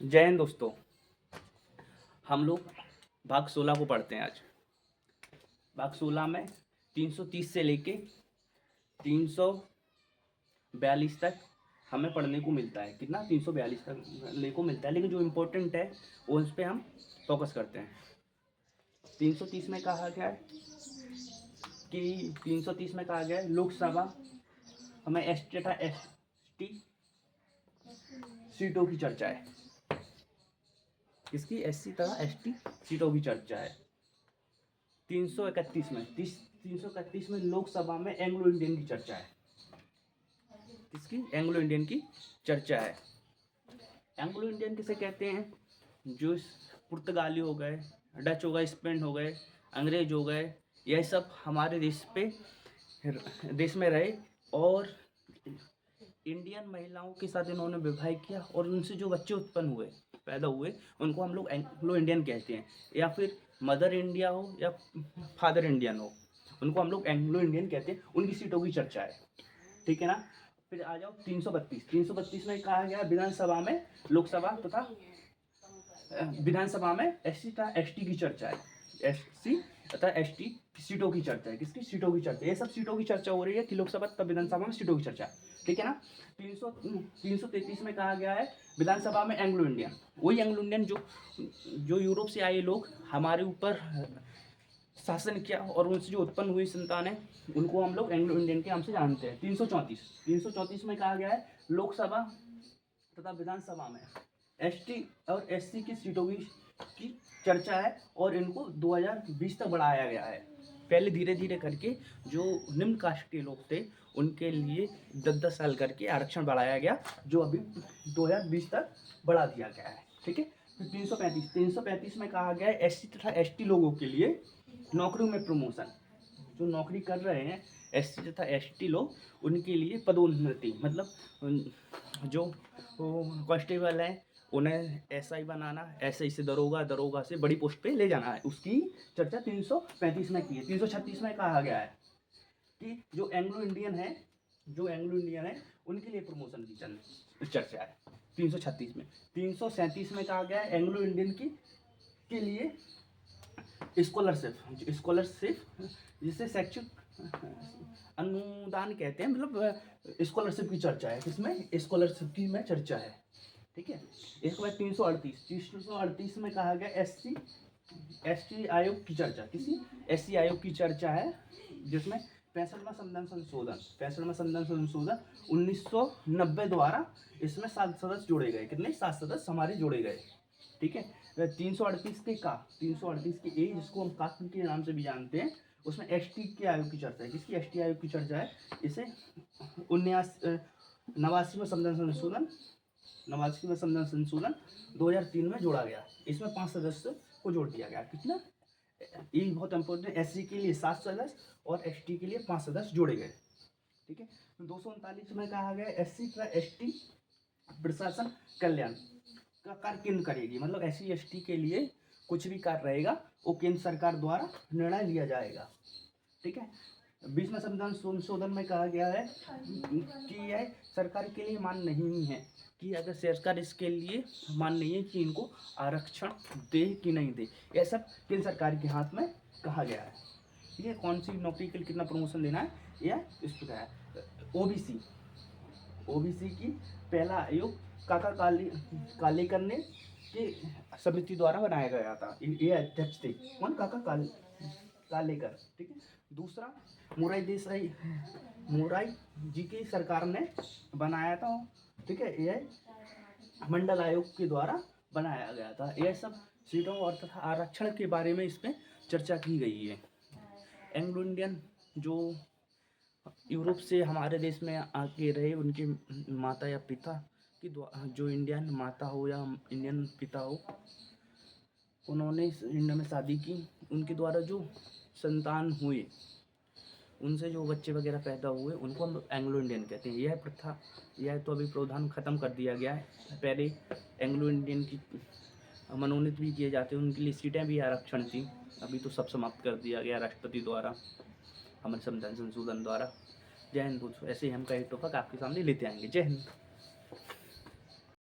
जय हिंद दोस्तों। हम लोग भाग 16 को पढ़ते हैं आज। भाग 16 में 330 से लेके 342 तक हमें पढ़ने को मिलता है। कितना? 342 तक पढ़ने को मिलता है, लेकिन जो इम्पोर्टेंट है वो उस पर हम फोकस करते हैं। 330 में कहा गया है कि 330 में कहा गया है लोकसभा हमें एस तथा एस टी सीटों की चर्चा है। किसकी? एससी तथा एसटी सीटों की चर्चा है। 331 में लोकसभा में एंग्लो इंडियन की चर्चा है। किसकी? एंग्लो इंडियन की चर्चा है। एंग्लो इंडियन किसे कहते हैं? जो पुर्तगाली हो गए, डच हो गए, स्पेन हो गए, अंग्रेज हो गए, यह सब हमारे देश में रहे और इंडियन महिलाओं के साथ इन्होंने विवाह किया और उनसे जो बच्चे उत्पन्न हुए, पैदा हुए, उनको हम लोग एंग्लो इंडियन कहते हैं। या फिर मदर इंडिया हो या फादर इंडियन हो, उनको हम लोग एंग्लो इंडियन कहते हैं। उनकी सीटों की चर्चा है, ठीक है ना। फिर आ जाओ 332 में कहा गया विधानसभा में लोकसभा तथा विधानसभा में एससी तथा एसटी की चर्चा है। एससी तथा एसटी सीटों की चर्चा है। किसकी? सीटों की चर्चा। ये सब सीटों की चर्चा हो रही है कि लोकसभा तथा विधानसभा में सीटों की चर्चा, ठीक है ना। 333 में कहा गया है विधानसभा में एंग्लो इंडियन। वही एंग्लो इंडियन जो यूरोप से आए लोग हमारे ऊपर शासन किया और उनसे जो उत्पन्न हुई संतानें, उनको हम लोग एंग्लो इंडियन के नाम से जानते हैं। 334 में कहा गया है लोकसभा तथा विधानसभा में एसटी और एससी की सीटों की चर्चा है और इनको 2020 तक बढ़ाया गया है। पहले धीरे धीरे करके जो निम्न कास्ट के लोग थे उनके लिए 10-10 साल करके आरक्षण बढ़ाया गया, जो अभी 2020 तक बढ़ा दिया गया है, ठीक है। फिर 335 में कहा गया है एससी तथा एसटी लोगों के लिए नौकरियों में प्रमोशन। जो नौकरी कर रहे हैं एससी तथा एसटी लोग, उनके लिए पदोन्नति, मतलब जो कांस्टेबल हैं उन्हें एसआई बनाना, एसआई से दरोगा, दरोगा से बड़ी पोस्ट पे ले जाना है, उसकी चर्चा 335 में की है। 336 में कहा गया है कि जो एंग्लो इंडियन है उनके लिए प्रमोशन की चर्चा है 336 में। 337 में कहा गया है एंग्लो इंडियन के लिए स्कॉलरशिप जिसे शैक्षिक अनुदान कहते हैं, मतलब स्कॉलरशिप की चर्चा है। किसमें? स्कॉलरशिप की में चर्चा है, ठीक है। इसके बाद 338 में कहा गया एसटी आयोग की चर्चा। किसी? एससी आयोग की चर्चा है, जिसमें 65वां संविधान संशोधन 1990 द्वारा इसमें 7 सदस्य जोड़े गए। कितने? 7 सदस्य हमारे जोड़े गए, ठीक है। 338 की ए, जिसको हम कास्ट के नाम से भी जानते हैं, उसमें एसटी के आयोग की चर्चा है। किसकी? एसटी आयोग की चर्चा है। इसे 89वां संविधान संशोधन 2003 में जोड़ा गया। इसमें 5 सदस्य को जोड़ दिया गया। कितना? ये बहुत इंपॉर्टेंट है। एससी के लिए 7 सदस्य और एसटी के लिए 5 सदस्य जोड़े गए, ठीक है। 239 में कहा गया एससी तथा एसटी प्रशासन कल्याण का कार्य केंद्र करेगी, मतलब एससी एसटी के लिए कुछ भी कार्य रहेगा वो केंद्र सरकार द्वारा निर्णय लिया जाएगा, ठीक है। 20वें संविधान संशोधन में कहा गया है कि यह सरकार के लिए मान नहीं है कि अगर सरकार इसके लिए मान नहीं है कि इनको आरक्षण दे कि नहीं दे, यह सब केंद्र सरकार के हाथ में कहा गया है, ठीक है। कौन सी नौकरी के लिए कितना प्रमोशन देना है, यह इस प्रकार है। ओबीसी की पहला आयोग काका कालेकर ने की समिति द्वारा बनाया गया था। ये अध्यक्ष थे कौन? काका कालेकर, ठीक है। दूसरा मोराई जी की सरकार ने बनाया था, ठीक है। यह मंडल आयोग के द्वारा बनाया गया था। यह सब सीटों और तथा आरक्षण के बारे में इसमें चर्चा की गई है। एंग्लो इंडियन जो यूरोप से हमारे देश में आके रहे, उनके माता या पिता की जो इंडियन माता हो या इंडियन पिता हो, उन्होंने इंडिया में शादी की, उनके द्वारा जो संतान हुए, उनसे जो बच्चे वगैरह पैदा हुए, उनको हम एंग्लो इंडियन कहते हैं। यह प्रथा, यह तो अभी प्रावधान ख़त्म कर दिया गया है। पहले एंग्लो इंडियन की मनोनीत भी किए जाते, उनके लिए सीटें भी आरक्षण थी, अभी तो सब समाप्त कर दिया गया राष्ट्रपति द्वारा, हमारे संविधान संशोधन द्वारा। जय हिंद दोस्तों, ऐसे ही हम कई टॉपिक आपके सामने लेते आएंगे। जय हिंद।